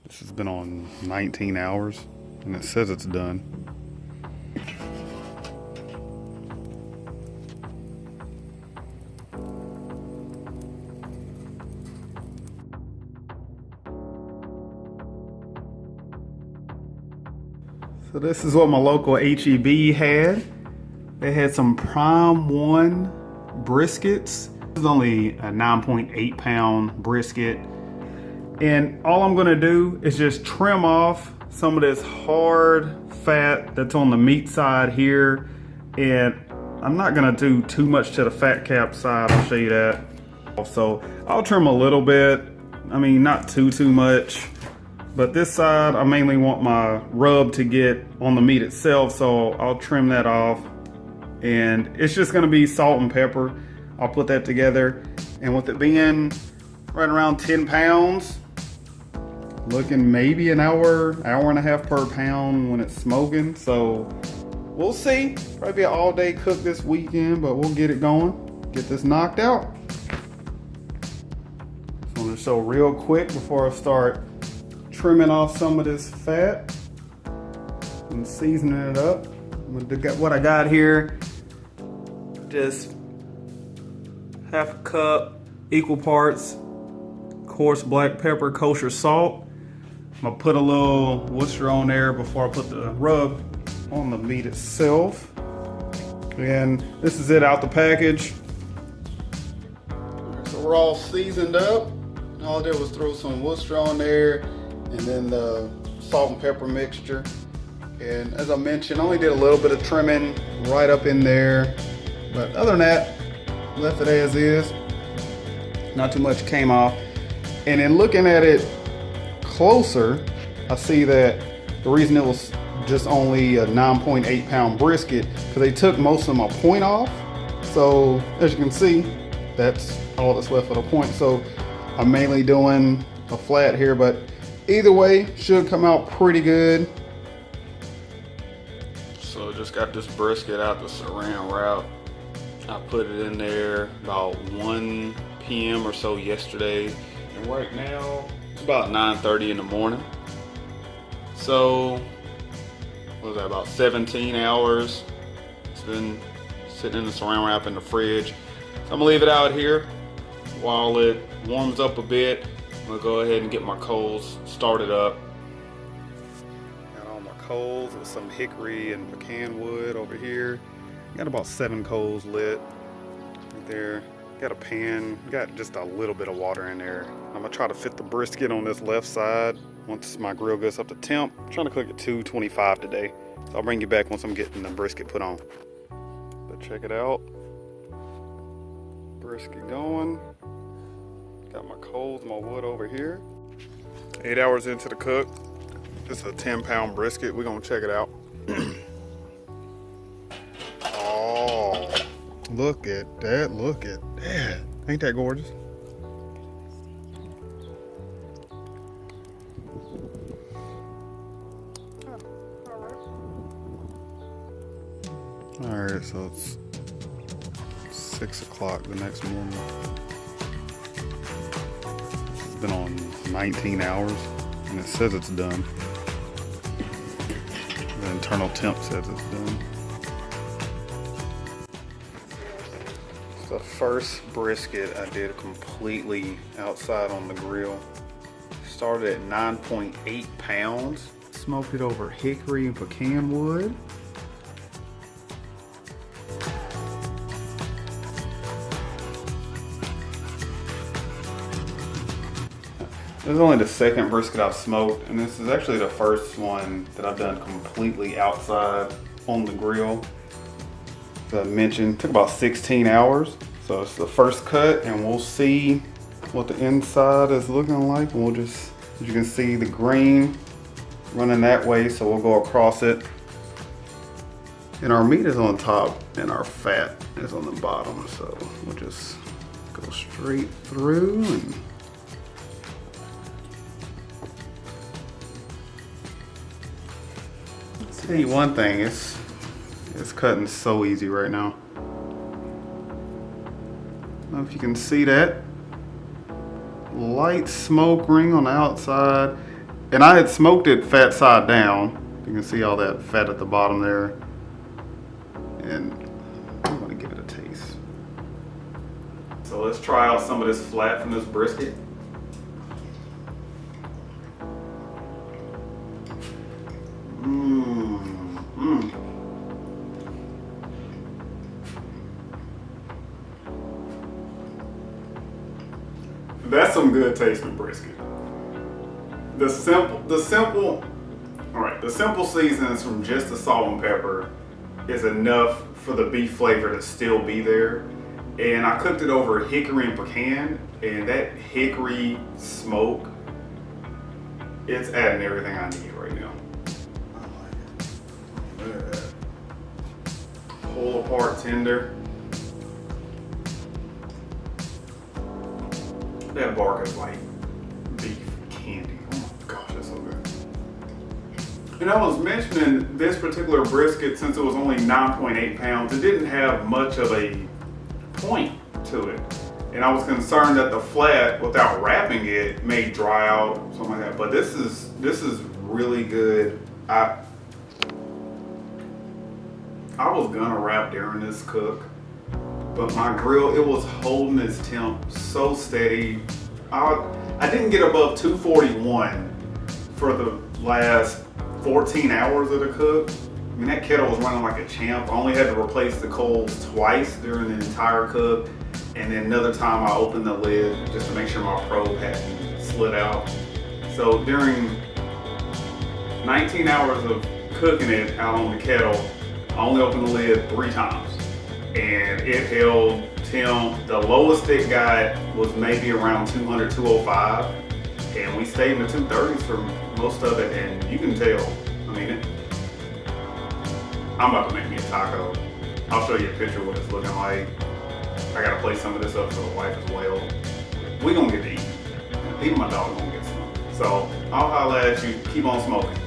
This has been on 19 hours and it says it's done. So this is what my local HEB had. They had some Prime 1 briskets. This is only a 9.8 pound brisket. And all I'm gonna do is just trim off some of this hard fat that's on the meat side here. And I'm not gonna do too much to the fat cap side, I'll show you that. So I'll trim a little bit. I mean, not too much. But this side, I mainly want my rub to get on the meat itself, so I'll trim that off. And it's just gonna be salt and pepper. I'll put that together. And with it being right around 10 pounds, looking maybe an hour and a half per pound when it's smoking. So we'll see. Probably be an all day cook this weekend, but we'll get it going. Get this knocked out. So I'm gonna show real quick before I start trimming off some of this fat and seasoning it up. What I got here, just half a cup, equal parts coarse black pepper, kosher salt. I'm gonna put a little Worcestershire on there before I put the rub on the meat itself. And this is it out the package. So we're all seasoned up. All I did was throw some Worcestershire on there and then the salt and pepper mixture. And as I mentioned, I only did a little bit of trimming right up in there. But other than that, left it as is. Not too much came off. And in looking at it closer, I see that the reason it was just only a 9.8 pound brisket, because they took most of my point off. So as you can see, that's all that's left of the point. So I'm mainly doing a flat here, but either way, should come out pretty good. So just got this brisket out the saran wrap. I put it in there about 1 p.m. or so yesterday. And right now, it's about 9:30 in the morning. So, what was that, about 17 hours. It's been sitting in the saran wrap in the fridge. So I'm gonna leave it out here while it warms up a bit. I'm gonna go ahead and get my coals started up. Got all my coals with some hickory and pecan wood over here. Got about 7 coals lit right there. Got a pan, got just a little bit of water in there. I'm gonna try to fit the brisket on this left side once my grill goes up to temp. I'm trying to cook at 225 today. So I'll bring you back once I'm getting the brisket put on. But check it out. Brisket going. Got my coals, my wood over here. 8 hours into the cook. This is a 10 pound brisket. We're gonna check it out. Oh, look at that, look at that. Ain't that gorgeous? All right, so it's 6 o'clock the next morning. It's been on 19 hours and it says it's done. The internal temp says it's done. The first brisket I did completely outside on the grill. Started at 9.8 pounds. Smoked it over hickory and pecan wood. This is only the second brisket I've smoked, and this is actually the first one that I've done completely outside on the grill. As I mentioned, it took about 16 hours. So it's the first cut, and we'll see what the inside is looking like. And we'll just, as you can see, the green running that way, so we'll go across it. And our meat is on top, and our fat is on the bottom. So we'll just go straight through and tell you one thing, it's cutting so easy right now. I don't know if you can see that. Light smoke ring on the outside. And I had smoked it fat side down. You can see all that fat at the bottom there. And I'm gonna give it a taste. So let's try out some of this flat from this brisket. That's some good tasting brisket. The simple seasonings from just the salt and pepper is enough for the beef flavor to still be there. And I cooked it over hickory and pecan, and that hickory smoke, it's adding everything I need right now. I like it. Look at that. Pull apart tender. That bark is like beef candy. Oh my gosh, that's so good. And I was mentioning this particular brisket, since it was only 9.8 pounds, it didn't have much of a point to it. And I was concerned that the flat, without wrapping it, may dry out, something like that. But this is really good. I was gonna wrap during this cook, but my grill, it was holding its temp so steady. I didn't get above 241 for the last 14 hours of the cook. I mean, that kettle was running like a champ. I only had to replace the coals twice during the entire cook. And then another time I opened the lid just to make sure my probe hadn't slid out. So during 19 hours of cooking it out on the kettle, I only opened the lid 3 times. And it held temp. The lowest it got was maybe around 200, 205. And we stayed in the 230s for most of it, and you can tell. I mean, I'm about to make me a taco. I'll show you a picture of what it's looking like. I gotta play some of this up for the wife as well. We gonna get to eat. Even my dog gonna get some. So I'll holler at you. Keep on smoking.